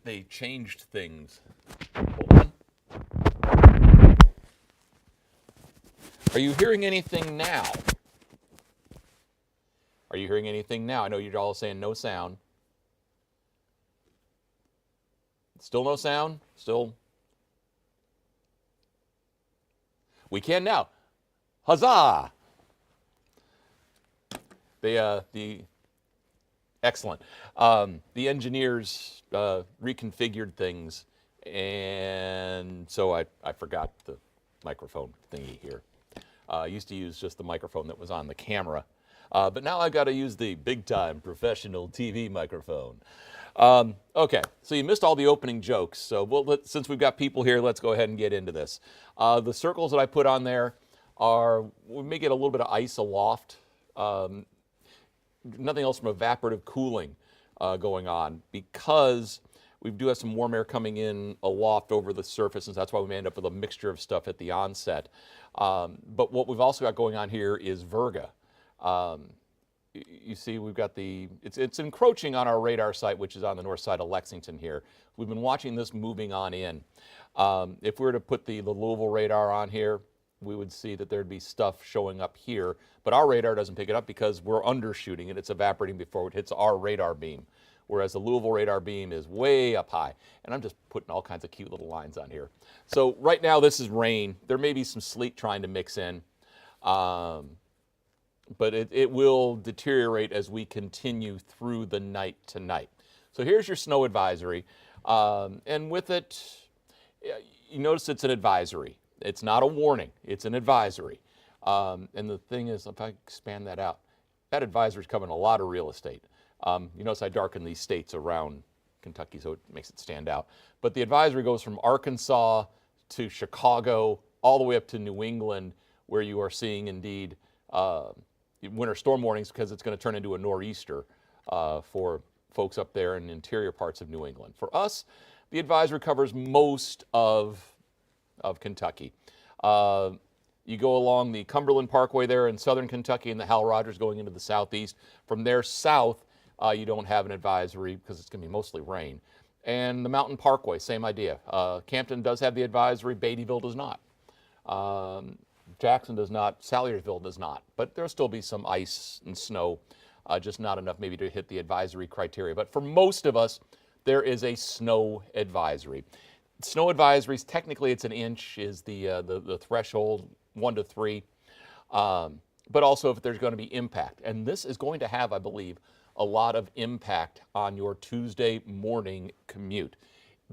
They changed things. Hold on. Are you hearing anything now? Are you hearing anything now? I know you're all saying no sound. Still no sound? Still? We can now. Huzzah! The excellent. The engineers reconfigured things, and so I forgot the microphone thingy here. I used to use just the microphone that was on the camera, but now I've got to use the big-time professional TV microphone. Okay, so you missed all the opening jokes, so since we've got people here, let's go ahead and get into this. The circles that I put on there we may get a little bit of ice aloft. Nothing else from evaporative cooling going on, because we do have some warm air coming in aloft over the surface, and that's why we may end up with a mixture of stuff at the onset. But what we've also got going on here is virga. You see, we've got it's encroaching on our radar site, which is on the north side of Lexington here. We've been watching this moving on in. If we were to put the Louisville radar on here, we would see that there'd be stuff showing up here, but our radar doesn't pick it up because we're undershooting it. It's evaporating before it hits our radar beam, whereas the Louisville radar beam is way up high. And I'm just putting all kinds of cute little lines on here. So right now this is rain. There may be some sleet trying to mix in, but it will deteriorate as we continue through the night tonight. So here's your snow advisory, and with it, you notice it's an advisory. It's not a warning, it's an advisory. And the thing is, if I expand that out, that advisory is covering a lot of real estate. You notice I darken these states around Kentucky so it makes it stand out. But the advisory goes from Arkansas to Chicago, all the way up to New England, where you are seeing indeed winter storm warnings, because it's going to turn into a nor'easter for folks up there in the interior parts of New England. For us, the advisory covers most of Kentucky. You go along the Cumberland Parkway there in southern Kentucky and the Hal Rogers going into the southeast. From there south, you don't have an advisory because it's going to be mostly rain. And the Mountain Parkway, same idea. Campton does have the advisory. Beattyville does not. Jackson does not. Salyersville does not. But there'll still be some ice and snow, just not enough maybe to hit the advisory criteria. But for most of us, there is a snow advisory. Snow advisories, technically it's an inch is the threshold, 1 to 3, but also if there's going to be impact. And this is going to have, I believe, a lot of impact on your Tuesday morning commute.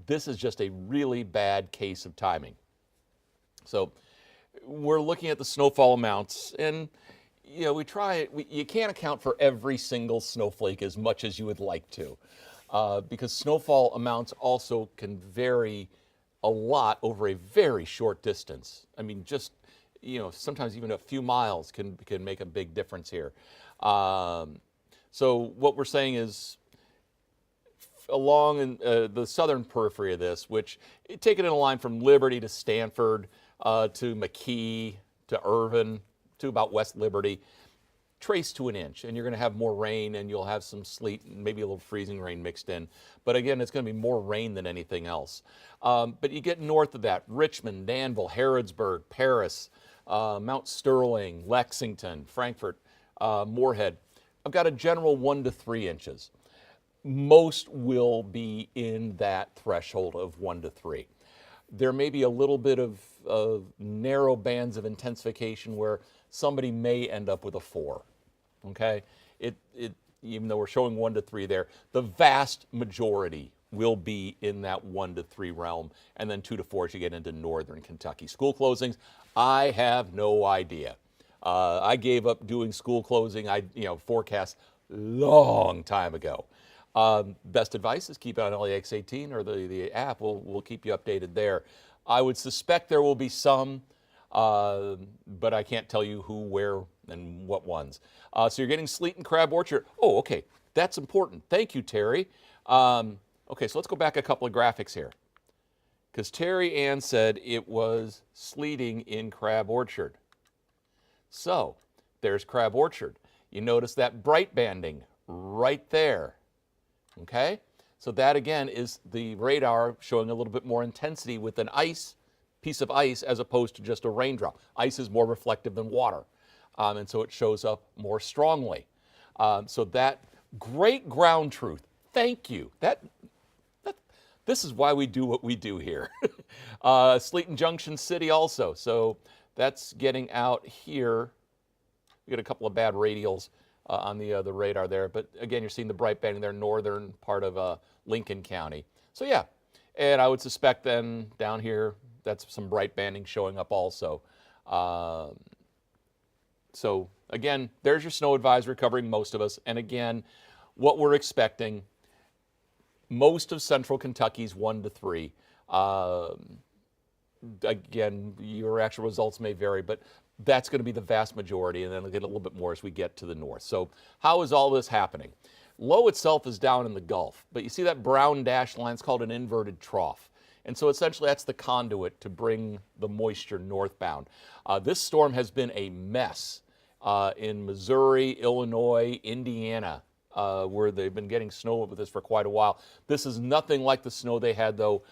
This is just a really bad case of timing. So we're looking at the snowfall amounts, and you can't account for every single snowflake as much as you would like to. Because snowfall amounts also can vary a lot over a very short distance. I mean, just, sometimes even a few miles can make a big difference here. So what we're saying is along in the southern periphery of this, which take it in a line from Liberty to Stanford to McKee to Irvin to about West Liberty, trace to an inch, and you're going to have more rain, and you'll have some sleet and maybe a little freezing rain mixed in. But again, it's going to be more rain than anything else. But you get north of that, Richmond, Danville, Harrodsburg, Paris, Mount Sterling, Lexington, Frankfort, Moorhead. I've got a general 1 to 3 inches. Most will be in that threshold of 1 to 3. There may be a little bit of narrow bands of intensification where somebody may end up with a 4. Okay, even though we're showing 1 to 3 there, the vast majority will be in that 1 to 3 realm, and then 2 to 4 as you get into northern Kentucky. School closings, I have no idea. I gave up doing school closing, forecast long time ago. Best advice is keep it on LEX18 or the app. We'll keep you updated there. I would suspect there will be some, but I can't tell you who, where, and what ones. So you're getting sleet in Crab Orchard. Oh, okay, that's important. Thank you, Terry. Okay, so let's go back a couple of graphics here, because Terry Ann said it was sleeting in Crab Orchard. So there's Crab Orchard. You notice that bright banding right there. Okay, So that again is the radar showing a little bit more intensity with an piece of ice as opposed to just a raindrop. Ice is more reflective than water, and so it shows up more strongly. So that great ground truth. Thank you. This is why we do what we do here. Sleet in Junction City also. So that's getting out here. We got a couple of bad radials on the radar there. But again, you're seeing the bright banding there, northern part of Lincoln County. So yeah, and I would suspect then down here, that's some bright banding showing up also. So again, there's your snow advisory covering most of us. And again, what we're expecting, most of central Kentucky's 1 to 3. Again, your actual results may vary, but that's going to be the vast majority, and then it'll get a little bit more as we get to the north. So how is all this happening? Low itself is down in the Gulf, but you see that brown dashed line? It's called an inverted trough. And so essentially that's the conduit to bring the moisture northbound. This storm has been a mess in Missouri, Illinois, Indiana, where they've been getting snow with this for quite a while. This is nothing like the snow they had, though,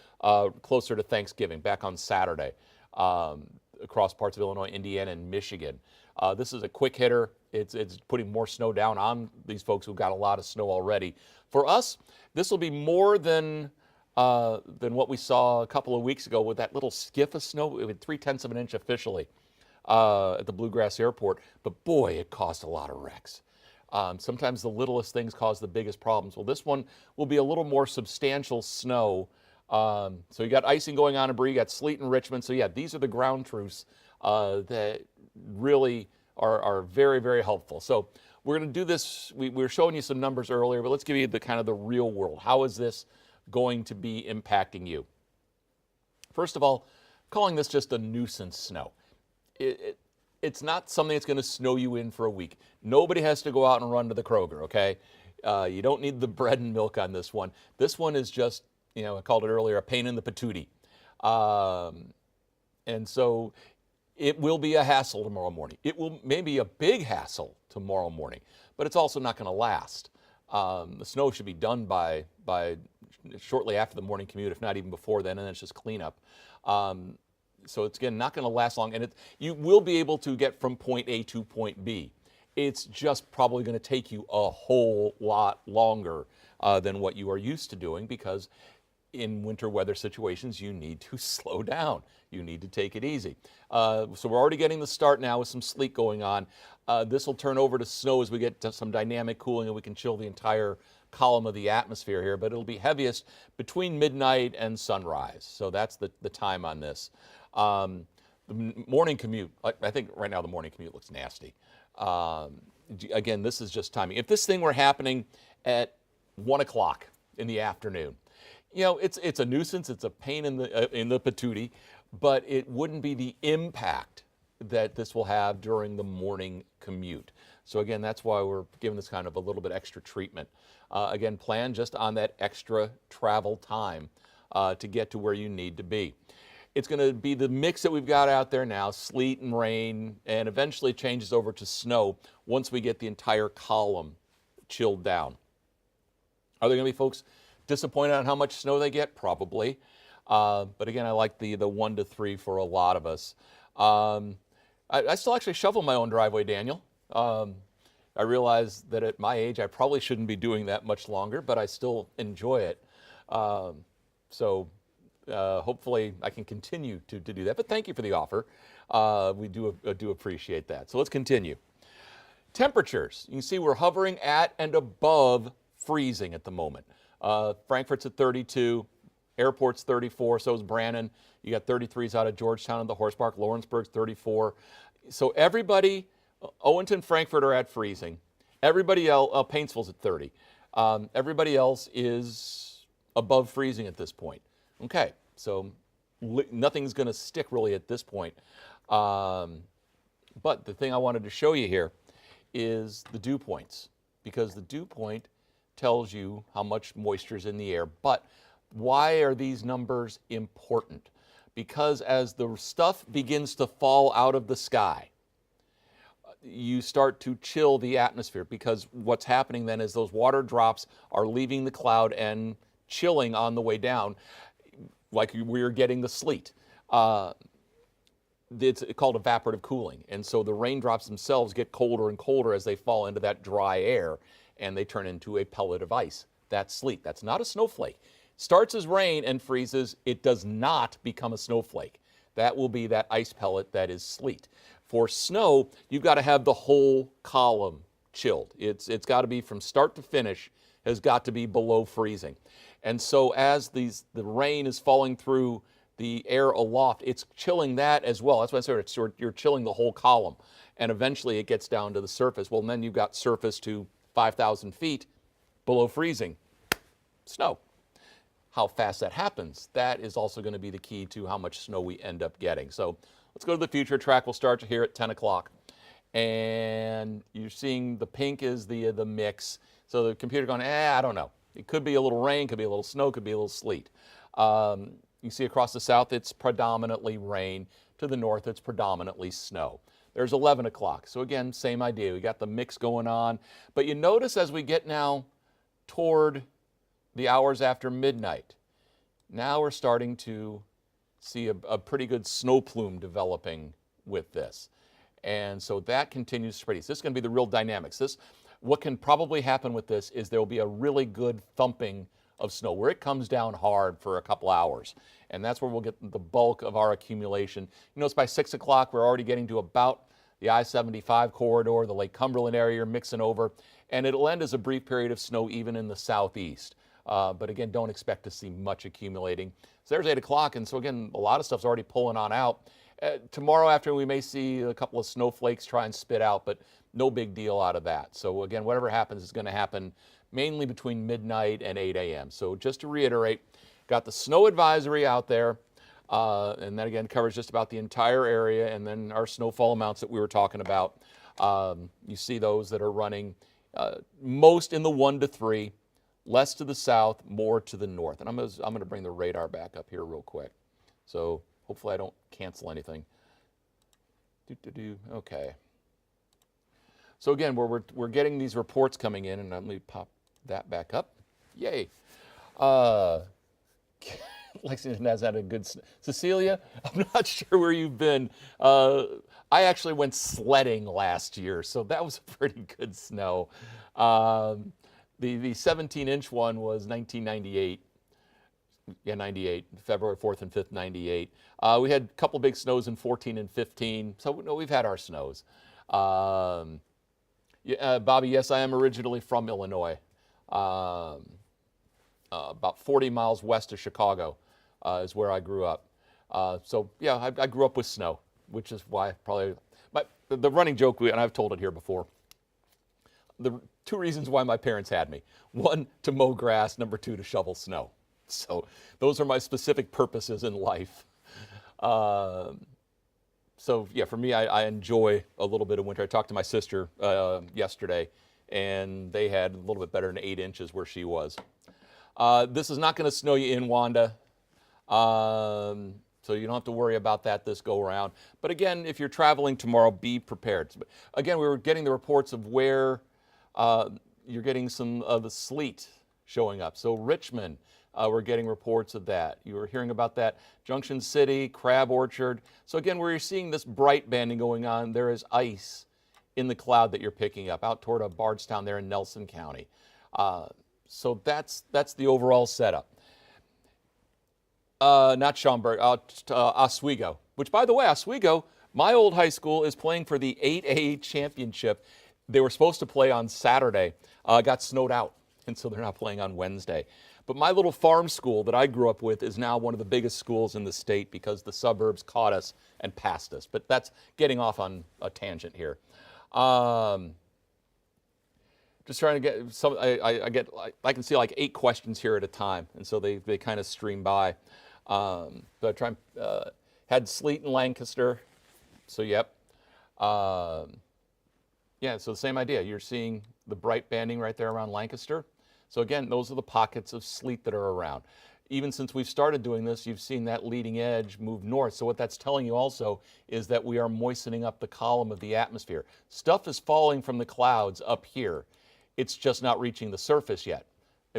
closer to Thanksgiving, back on Saturday, across parts of Illinois, Indiana, and Michigan. This is a quick hitter. It's putting more snow down on these folks who've got a lot of snow already. For us, this will be more than what we saw a couple of weeks ago with that little skiff of snow. It was 3/10 of an inch officially at the Bluegrass Airport. But boy, it caused a lot of wrecks. Sometimes the littlest things cause the biggest problems. Well, this one will be a little more substantial snow. So you got icing going on in Bree, you got sleet in Richmond. So yeah, these are the ground truths that really are very, very helpful. So we're going to do this. We were showing you some numbers earlier, but let's give you the kind of the real world. How is this going to be impacting you? First of all, calling this just a nuisance snow. It's not something that's going to snow you in for a week. Nobody has to go out and run to the Kroger, okay? You don't need the bread and milk on this one. This one is just, I called it earlier, a pain in the patootie. And so it will be a hassle tomorrow morning. It will maybe a big hassle tomorrow morning, but it's also not going to last. The snow should be done by shortly after the morning commute, if not even before then, and then it's just cleanup. So it's, again, not going to last long, and you will be able to get from point A to point B. It's just probably going to take you a whole lot longer than what you are used to doing, because in winter weather situations, you need to slow down. You need to take it easy. So we're already getting the start now with some sleet going on. This will turn over to snow as we get to some dynamic cooling, and we can chill the entire column of the atmosphere here, but it'll be heaviest between midnight and sunrise. So that's the time on this. The morning commute, I think right now the morning commute looks nasty. Again, this is just timing. If this thing were happening at 1 o'clock in the afternoon, it's a nuisance, it's a pain in the patootie, but it wouldn't be the impact that this will have during the morning commute. So again, that's why we're giving this kind of a little bit extra treatment. Again, plan just on that extra travel time to get to where you need to be. It's going to be the mix that we've got out there now, sleet and rain, and eventually it changes over to snow once we get the entire column chilled down. Are there going to be folks disappointed on how much snow they get? Probably. But again, I like the 1 to 3 for a lot of us. I still actually shovel my own driveway, Daniel. I realize that at my age, I probably shouldn't be doing that much longer, but I still enjoy it. Hopefully I can continue to do that. But thank you for the offer. We do appreciate that. So let's continue. Temperatures. You can see we're hovering at and above freezing at the moment. Frankfurt's at 32. Airport's 34. So is Brannon. You got 33s out of Georgetown and the Horse Park. Lawrenceburg's 34. So everybody, Owenton, Frankfurt are at freezing. Everybody else, Paintsville's at 30. Everybody else is above freezing at this point. Okay, so nothing's going to stick really at this point. But the thing I wanted to show you here is the dew points, because the dew point tells you how much moisture is in the air. But why are these numbers important? Because as the stuff begins to fall out of the sky, you start to chill the atmosphere, because what's happening then is those water drops are leaving the cloud and chilling on the way down, like we're getting the sleet. It's called evaporative cooling. And so the raindrops themselves get colder and colder as they fall into that dry air, and they turn into a pellet of ice. That's sleet. That's not a snowflake. Starts as rain and freezes. It does not become a snowflake. That will be that ice pellet that is sleet. For snow, you've got to have the whole column chilled. It's got to be from start to finish, has got to be below freezing. And so as the rain is falling through the air aloft, it's chilling that as well. That's why I said you're chilling the whole column. And eventually it gets down to the surface. Well, then you've got surface to 5,000 feet below freezing. Snow. How fast that happens, that is also going to be the key to how much snow we end up getting. So let's go to the Futuretrack. We'll start here at 10 o'clock. And you're seeing the pink is the mix. So the computer going, I don't know. It could be a little rain, could be a little snow, could be a little sleet. You see across the south, it's predominantly rain. To the north, it's predominantly snow. There's 11 o'clock. So again, same idea. We got the mix going on. But you notice as we get now toward the hours after midnight, now we're starting to see a pretty good snow plume developing with this. And so that continues to spread. This is going to be the real dynamics. What can probably happen with this is there will be a really good thumping of snow where it comes down hard for a couple hours. And that's where we'll get the bulk of our accumulation. You notice by 6 o'clock, we're already getting to about the I-75 corridor, the Lake Cumberland area, mixing over. And it'll end as a brief period of snow even in the southeast. But again, don't expect to see much accumulating. So there's 8 o'clock. And so again, a lot of stuff's already pulling on out. Tomorrow afternoon, we may see a couple of snowflakes try and spit out, but no big deal out of that. So again, whatever happens is going to happen mainly between midnight and 8 a.m. So just to reiterate, got the snow advisory out there, and that again covers just about the entire area, and then our snowfall amounts that we were talking about. You see those that are running most in the 1 to 3, less to the south, more to the north. And I'm going to bring the radar back up here real quick. So hopefully I don't cancel anything. Okay. So again, we're getting these reports coming in, and let me pop that back up. Yay. Lexington has had a good... Cecilia, I'm not sure where you've been. I actually went sledding last year, so that was a pretty good snow. The 17-inch one was 1998. Yeah, 98, February 4th and 5th, 98. We had a couple big snows in 14 and 15, so no, we've had our snows. Bobby, yes, I am originally from Illinois, about 40 miles west of Chicago is where I grew up. So yeah, I grew up with snow, which is why probably, the running joke, and I've told it here before, the 2 reasons why my parents had me. 1, to mow grass, number 2, to shovel snow. So those are my specific purposes in life. So yeah, for me, I enjoy a little bit of winter. I talked to my sister yesterday, and they had a little bit better than 8 inches where she was. This is not going to snow you in Wanda, so you don't have to worry about that this go around. But again, if you're traveling tomorrow, be prepared. Again, we were getting the reports of where you're getting some of the sleet showing up. So Richmond, we're getting reports of that. You were hearing about that. Junction City, Crab Orchard. So again, where you're seeing this bright banding going on, there is ice in the cloud that you're picking up out toward Bardstown there in Nelson County. So that's the overall setup. Not Schaumburg, Oswego, which by the way, Oswego, my old high school is playing for the 8A championship. They were supposed to play on Saturday, got snowed out, and so they're not playing on Wednesday. But my little farm school that I grew up with is now one of the biggest schools in the state because the suburbs caught us and passed us. But that's getting off on a tangent here. Just trying to get some. I can see like 8 questions here at a time, and so they kind of stream by. So I try. Had sleet in Lancaster, so yep. Yeah, so the same idea. You're seeing the bright banding right there around Lancaster. So again, those are the pockets of sleet that are around. Even since we've started doing this, you've seen that leading edge move north. So what that's telling you also is that we are moistening up the column of the atmosphere. Stuff is falling from the clouds up here. It's just not reaching the surface yet,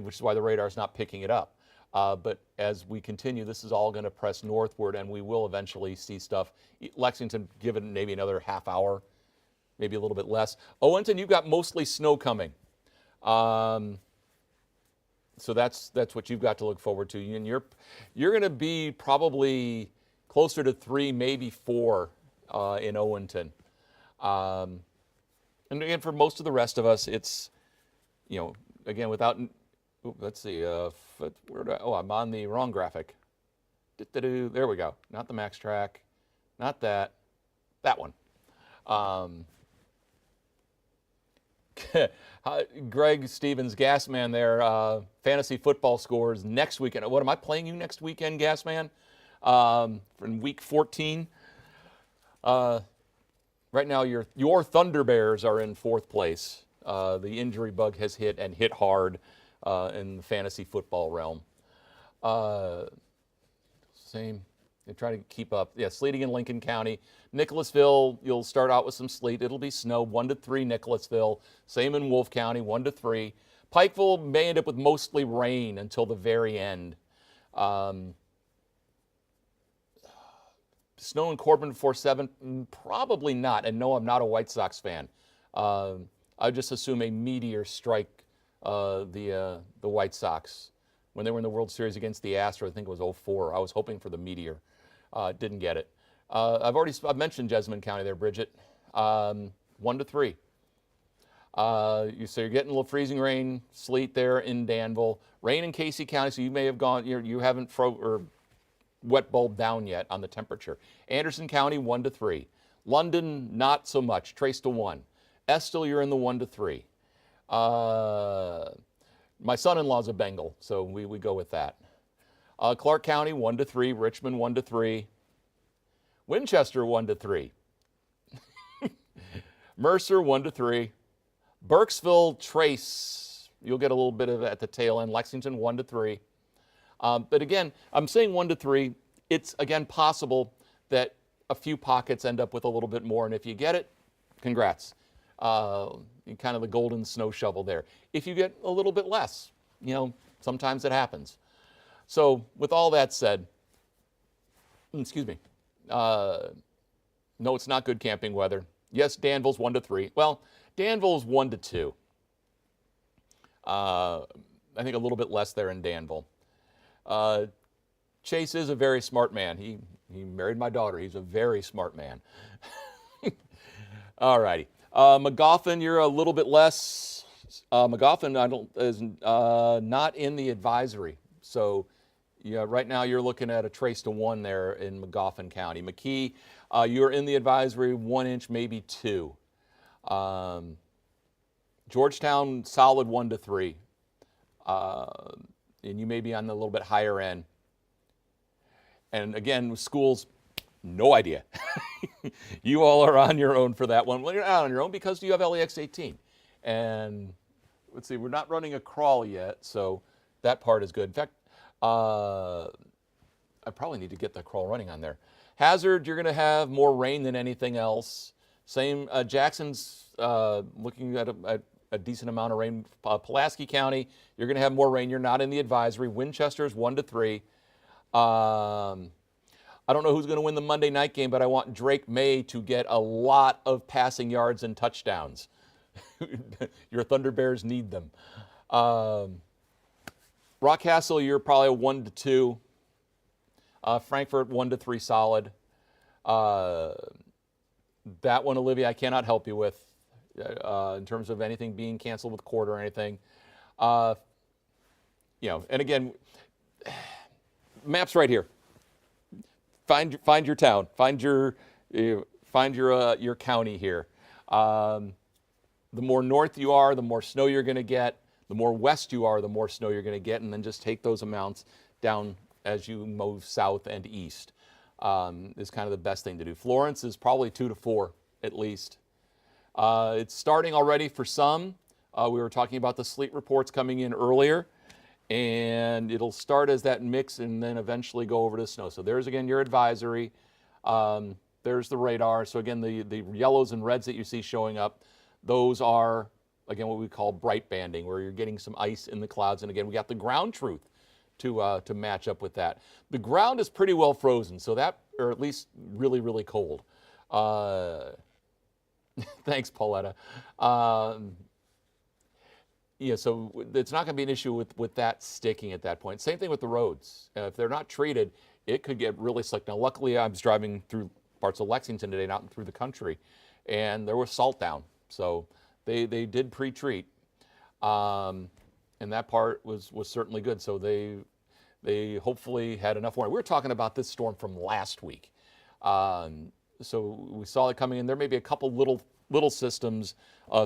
which is why the radar is not picking it up. But as we continue, this is all going to press northward, and we will eventually see stuff. Lexington, give it maybe another half hour, maybe a little bit less. Owenton, you've got mostly snow coming. So that's what you've got to look forward to. And you're going to be probably closer to 3, maybe 4 in Owenton. And again, for most of the rest of us, it's, again, without, let's see, I'm on the wrong graphic. There we go. Not the max track, not that one. Greg Stevens, Gasman there, fantasy football scores next weekend. What am I playing you next weekend, Gasman? In week 14. Right now, your Thunder Bears are in 4th place. The injury bug has hit, and hit hard in the fantasy football realm. Same. They try to keep up. Yeah, sleeting in Lincoln County. Nicholasville, you'll start out with some sleet. It'll be snow, 1 to 3 Nicholasville. Same in Wolfe County, 1 to 3. Pikeville may end up with mostly rain until the very end. Snow in Corbin before 7, probably not. And no, I'm not a White Sox fan. I just assume a meteor strike the White Sox when they were in the World Series against the Astros. I think it was 2004. I was hoping for the meteor. Didn't get it. I've mentioned Jessamine County there, Bridget. 1 to 3. So you're getting a little freezing rain, sleet there in Danville. Rain in Casey County, so you may have gone, you haven't wet bulb down yet on the temperature. Anderson County, 1 to 3. London, not so much, trace to 1. Estill, you're in the 1 to 3. My son-in-law's a Bengal, so we go with that. Clark County, 1 to 3. Richmond, 1 to 3. Winchester, 1 to 3. Mercer, 1 to 3. Burkesville, trace. You'll get a little bit of it at the tail end. Lexington, 1 to 3. But again, I'm saying 1 to 3. It's, again, possible that a few pockets end up with a little bit more. And if you get it, congrats. Kind of the golden snow shovel there. If you get a little bit less, sometimes it happens. So with all that said, excuse me, no, it's not good camping weather. Yes, Danville's 1 to 3. Well, Danville's 1 to 2. I think a little bit less there in Danville. Chase is a very smart man. He married my daughter. He's a very smart man. All righty. Magoffin, you're a little bit less. Magoffin is not in the advisory. So yeah, right now you're looking at a trace to 1 there in Magoffin County. McKee, you're in the advisory 1 inch, maybe 2. Georgetown, solid 1 to 3. And you may be on the little bit higher end. And again, schools, no idea. You all are on your own for that one. Well, you're not on your own because you have LEX 18. And let's see, we're not running a crawl yet, so that part is good. In fact, I probably need to get the crawl running on there. Hazard, you're going to have more rain than anything else. Same, Jackson's looking at a decent amount of rain. Pulaski County, you're going to have more rain. You're not in the advisory. Winchester's 1 to 3. I don't know who's going to win the Monday night game, but I want Drake May to get a lot of passing yards and touchdowns. Your Thunder Bears need them. Rockcastle, you're probably a 1 to 2. Frankfort, 1 to 3 solid. That one, Olivia, I cannot help you with in terms of anything being canceled with court or anything. And again, maps right here. Find your town. Find your county here. The more north you are, the more snow you're going to get. The more west you are, the more snow you're going to get, and then just take those amounts down as you move south and east. Is kind of the best thing to do. Florence is probably 2 to 4 at least. It's starting already for some. We were talking about the sleet reports coming in earlier, and it'll start as that mix and then eventually go over to snow. So there's, again, your advisory. There's the radar. So again, the yellows and reds that you see showing up, those are, again, what we call bright banding, where you're getting some ice in the clouds. And again, we got the ground truth to match up with that. The ground is pretty well frozen, so that, or at least really, really cold. Thanks, Pauletta. Yeah, so it's not going to be an issue with that sticking at that point. Same thing with the roads. If they're not treated, it could get really slick. Now, luckily, I was driving through parts of Lexington today, not through the country, and there was salt down. So they did pre-treat, and that part was certainly good. So they hopefully had enough warning. We were talking about this storm from last week. So we saw it coming in. There may be a couple little systems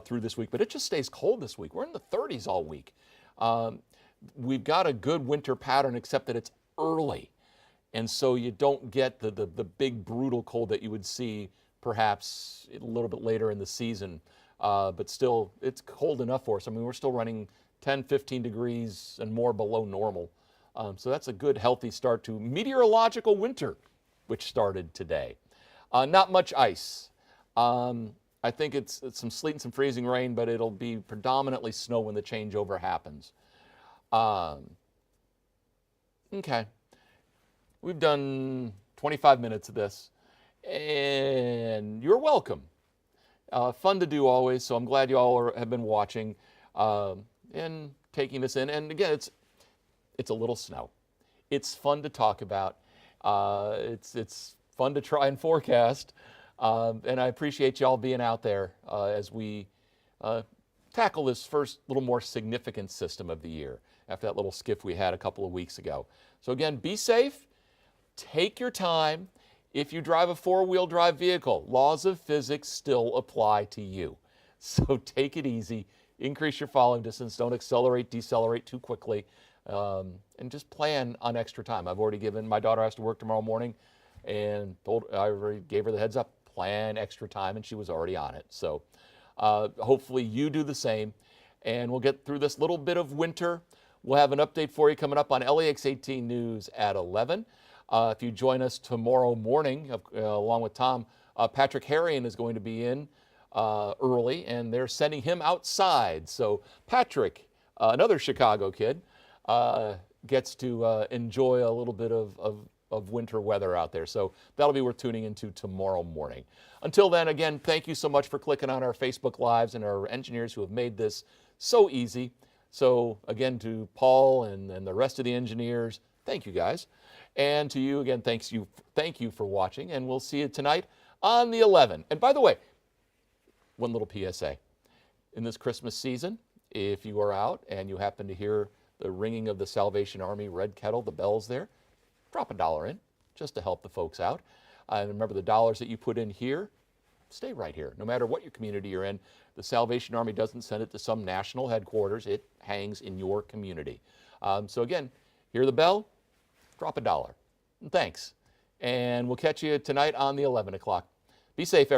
through this week, but it just stays cold this week. We're in the 30s all week. We've got a good winter pattern, except that it's early. And so you don't get the big brutal cold that you would see perhaps a little bit later in the season. But still, it's cold enough for us. I mean, we're still running 10, 15 degrees and more below normal. So that's a good, healthy start to meteorological winter, which started today. Not much ice. I think it's some sleet and some freezing rain, but it'll be predominantly snow when the changeover happens. Okay. We've done 25 minutes of this, and you're welcome. Fun to do always, so I'm glad you all have been watching and taking this in. And again, it's a little snow. It's fun to talk about. It's fun to try and forecast. And I appreciate y'all being out there as we tackle this first little more significant system of the year after that little skiff we had a couple of weeks ago. So again, be safe. Take your time. If you drive a four-wheel drive vehicle, laws of physics still apply to you. So take it easy. Increase your following distance. Don't accelerate, decelerate too quickly. And just plan on extra time. I've already given, my daughter has to work tomorrow morning, and I already gave her the heads up, plan extra time, and she was already on it. So hopefully you do the same, and we'll get through this little bit of winter. We'll have an update for you coming up on LAX 18 News at 11. If you join us tomorrow morning, along with Tom, Patrick Harrion is going to be in early, and they're sending him outside. So Patrick, another Chicago kid, gets to enjoy a little bit of winter weather out there. So that'll be worth tuning into tomorrow morning. Until then, again, thank you so much for clicking on our Facebook Lives and our engineers who have made this so easy. So again, to Paul and the rest of the engineers, thank you guys. And to you, again, thank you for watching, and we'll see you tonight on the 11. And by the way, one little PSA. In this Christmas season, if you are out and you happen to hear the ringing of the Salvation Army red kettle, the bells there, drop $1 in just to help the folks out. And remember, the dollars that you put in here, stay right here. No matter what your community you're in, the Salvation Army doesn't send it to some national headquarters. It hangs in your community. So again, hear the bell, drop $1. And thanks. And we'll catch you tonight on the 11 o'clock. Be safe, everyone.